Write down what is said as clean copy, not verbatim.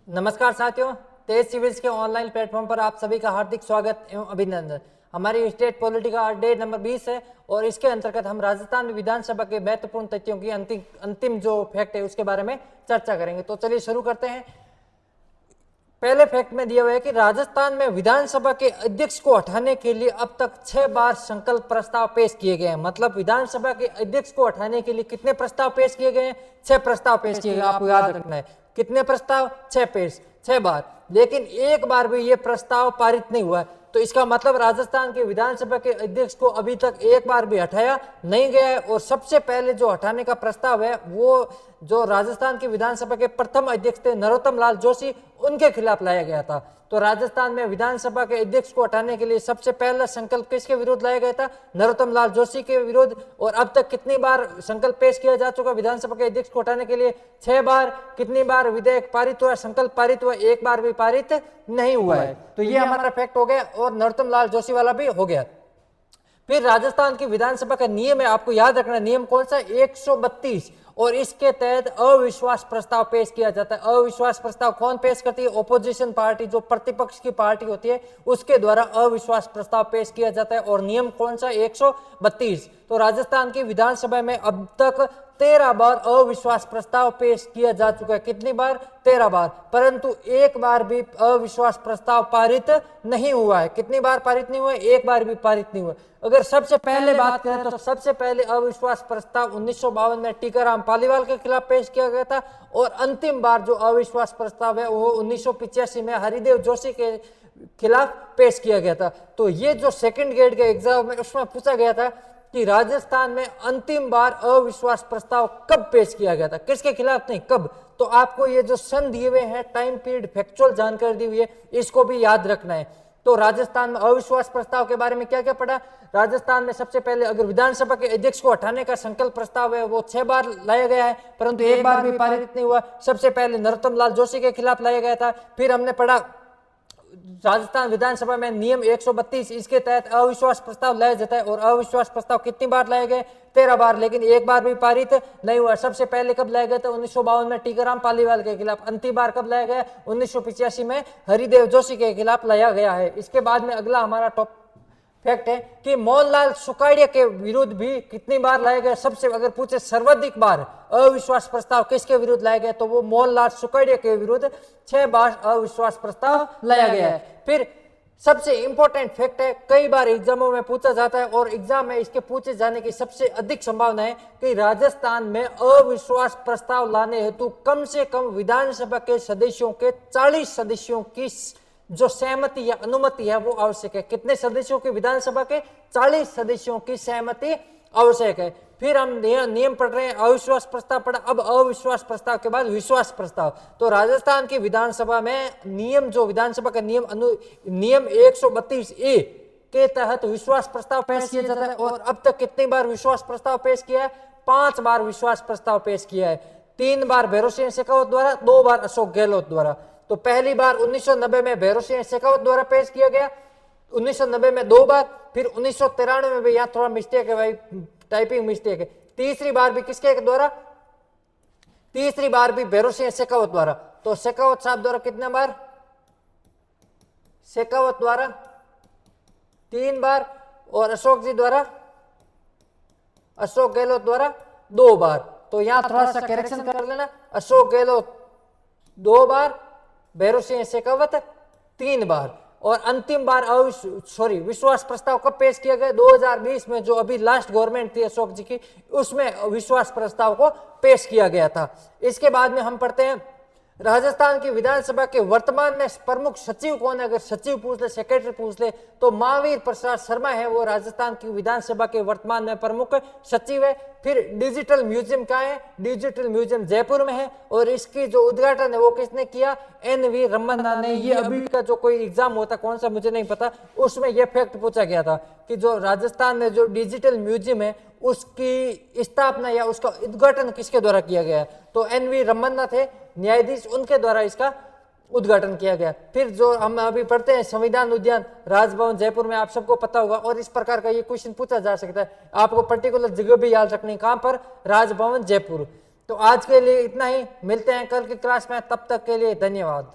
नमस्कार साथियों, तेज सिविल्स के ऑनलाइन प्लेटफॉर्म पर आप सभी का हार्दिक स्वागत एवं अभिनंदन। हमारी स्टेट पॉलिटी का अपडेट नंबर 20 है और इसके अंतर्गत हम राजस्थान विधानसभा के महत्वपूर्ण तथ्यों की अंतिम जो फैक्ट है उसके बारे में चर्चा करेंगे। तो चलिए शुरू करते हैं। पहले फैक्ट में दिया हुआ है कि राजस्थान में विधानसभा के अध्यक्ष को हटाने के लिए अब तक 6 बार संकल्प प्रस्ताव पेश किए गए हैं। मतलब विधानसभा के अध्यक्ष को हटाने के लिए कितने प्रस्ताव पेश किए गए हैं? 6 प्रस्ताव पेश किए गए। आपको याद रखना है कितने प्रस्ताव? 6 बार। लेकिन एक बार भी ये प्रस्ताव पारित नहीं हुआ है। तो इसका मतलब राजस्थान के विधानसभा के अध्यक्ष को अभी तक एक बार भी हटाया नहीं गया है। और सबसे पहले जो हटाने का प्रस्ताव है वो जो राजस्थान की विधानसभा के प्रथम अध्यक्ष थे नरोत्तम लाल जोशी, उनके खिलाफ लाया गया था। तो राजस्थान में विधानसभा के अध्यक्ष को हटाने के लिए सबसे पहला संकल्प किसके विरुद्ध लाया गया था? नरोत्तम लाल जोशी के विरुद्ध। और अब तक कितनी बार संकल्प पेश किया जा चुका विधानसभा के अध्यक्ष को हटाने के लिए? 6 बार। कितनी बार विधेयक पारित हुआ, संकल्प पारित हुआ? एक बार भी पारित नहीं हुआ है। तो ये हमारा फैक्ट हो गया और नरोत्तम लाल जोशी वाला भी हो गया। फिर राजस्थान की विधानसभा का नियम है, आपको याद रखना नियम कौन सा? 132। और इसके तहत अविश्वास प्रस्ताव पेश किया जाता है। अविश्वास प्रस्ताव कौन पेश करती है? ओपोजिशन पार्टी, जो प्रतिपक्ष की पार्टी होती है उसके द्वारा अविश्वास प्रस्ताव पेश किया जाता है। और नियम कौन सा? 132। तो राजस्थान की विधानसभा में अब तक 13 बार अविश्वास प्रस्ताव पेश किया जा चुका है। कितनी बार? 13 बार। परंतु एक बार भी अविश्वास प्रस्ताव पारित नहीं हुआ है। कितनी बार पारित नहीं हुआ है? एक बार भी पारित नहीं हुआ। अगर सबसे पहले बात करें तो सबसे पहले अविश्वास प्रस्ताव 1952 में टीकाराम पालीवाल के खिलाफ पेश किया गया था। और अंतिम बार जो अविश्वास प्रस्ताव है वो 1985 में हरिदेव जोशी के खिलाफ पेश किया गया था। तो ये जो सेकंड ग्रेड के एग्जाम में उसमें पूछा गया था कि राजस्थान में अंतिम बार अविश्वास प्रस्ताव कब पेश किया गया था, किसके खिलाफ नहीं, कब। तो आपको ये जो सन दिए हुए हैं, टाइम पीरियड, फैक्चुअल जानकारी दी हुई है, इसको भी याद रखना है। तो राजस्थान में अविश्वास प्रस्ताव के बारे में क्या क्या पढ़ा? राजस्थान में सबसे पहले अगर विधानसभा के अध्यक्ष को हटाने का संकल्प प्रस्ताव है वो 6 बार लाया गया है, परंतु एक बार भी पारित नहीं हुआ। सबसे पहले नरोत्तम लाल जोशी के खिलाफ लाया गया था। फिर हमने पढ़ा राजस्थान विधानसभा में नियम 132, इसके तहत अविश्वास प्रस्ताव लाया जाता है। और अविश्वास प्रस्ताव कितनी बार लाए गए? 13 बार। लेकिन एक बार भी पारित नहीं हुआ। सबसे पहले कब लाया गया था? 1952 में टीकाराम पालीवाल के खिलाफ। अंतिम बार कब लाया गया? 1985 में हरिदेव जोशी के खिलाफ लाया गया है। इसके बाद में अगला हमारा टॉप फैक्ट है कि मोहनलाल सुखाड़िया के विरुद्ध भी कितनी बार लाया गया? सबसे अगर पूछे सर्वाधिक बार अविश्वास प्रस्ताव किसके विरुद्ध लाया गया तो वो मोहनलाल सुखाड़िया के विरुद्ध 6 बार अविश्वास प्रस्ताव लाया गया है। फिर सबसे इंपॉर्टेंट फैक्ट है, कई बार एग्जामों में पूछा जाता है और एग्जाम में इसके पूछे जाने की सबसे अधिक संभावना है कि राजस्थान में अविश्वास प्रस्ताव लाने हेतु कम से कम विधानसभा के सदस्यों के 40 सदस्यों की जो सहमति या अनुमति है वो आवश्यक है। कितने सदस्यों की? विधानसभा के 40 सदस्यों की सहमति आवश्यक है। फिर हम नियम पढ़ रहे हैं, अविश्वास प्रस्ताव पढ़ा, अब अविश्वास प्रस्ताव के बाद विश्वास प्रस्ताव। तो राजस्थान की विधानसभा में नियम जो विधानसभा का नियम 132A के तहत विश्वास प्रस्ताव पेश किया जाता है। और अब तक कितनी बार विश्वास प्रस्ताव पेश किया है? 5 बार विश्वास प्रस्ताव पेश किया है। 3 बार भैरों सिंह शेखावत द्वारा, 2 बार अशोक गहलोत द्वारा। तो पहली बार 1990 में भैरों सिंह शेखावत द्वारा पेश किया गया, 1990 में 2 बार। फिर 1993 में भी, यहाँ थोड़ा मिस्टेक है भाई, टाइपिंग मिस्टेक है। तीसरी बार भी किसके द्वारा? तीसरी बार भी भैरों सिंह शेखावत द्वारा। तो शेखावत साहब द्वारा कितने बार? शेखावत द्वारा 3 बार और अशोक जी द्वारा, अशोक गहलोत द्वारा 2 बार। तो यहां थोड़ा सा करेक्शन कर लेना, अशोक गहलोत 2 बार, भैरों सिंह शेखावत 3 बार। और अंतिम बार विश्वास प्रस्ताव कब पेश किया गया? 2020 में, जो अभी लास्ट गवर्नमेंट थी अशोक जी की, उसमें विश्वास प्रस्ताव को पेश किया गया था। इसके बाद में हम पढ़ते हैं राजस्थान की विधानसभा के वर्तमान में प्रमुख सचिव कौन है? अगर सचिव पूछ ले, सेक्रेटरी पूछ ले तो महावीर प्रसाद शर्मा है, वो राजस्थान की विधानसभा के वर्तमान में प्रमुख सचिव है। फिर डिजिटल म्यूजियम कहाँ है? डिजिटल म्यूजियम जयपुर में है। और इसकी जो उद्घाटन है वो किसने किया? NV रमन्ना ने। ये अभी का जो कोई एग्जाम होता कौन सा मुझे नहीं पता, उसमें यह फैक्ट पूछा गया था कि जो राजस्थान में जो डिजिटल म्यूजियम है उसकी स्थापना या उसका उद्घाटन किसके द्वारा किया गया? तो NV रमन्ना थे न्यायाधीश, उनके द्वारा इसका उद्घाटन किया गया। फिर जो हम अभी पढ़ते हैं संविधान उद्यान राजभवन जयपुर में, आप सबको पता होगा। और इस प्रकार का ये क्वेश्चन पूछा जा सकता है, आपको पर्टिकुलर जगह भी याद रखनी, कहां पर? राजभवन जयपुर। तो आज के लिए इतना ही, मिलते हैं कल की क्लास में, तब तक के लिए धन्यवाद।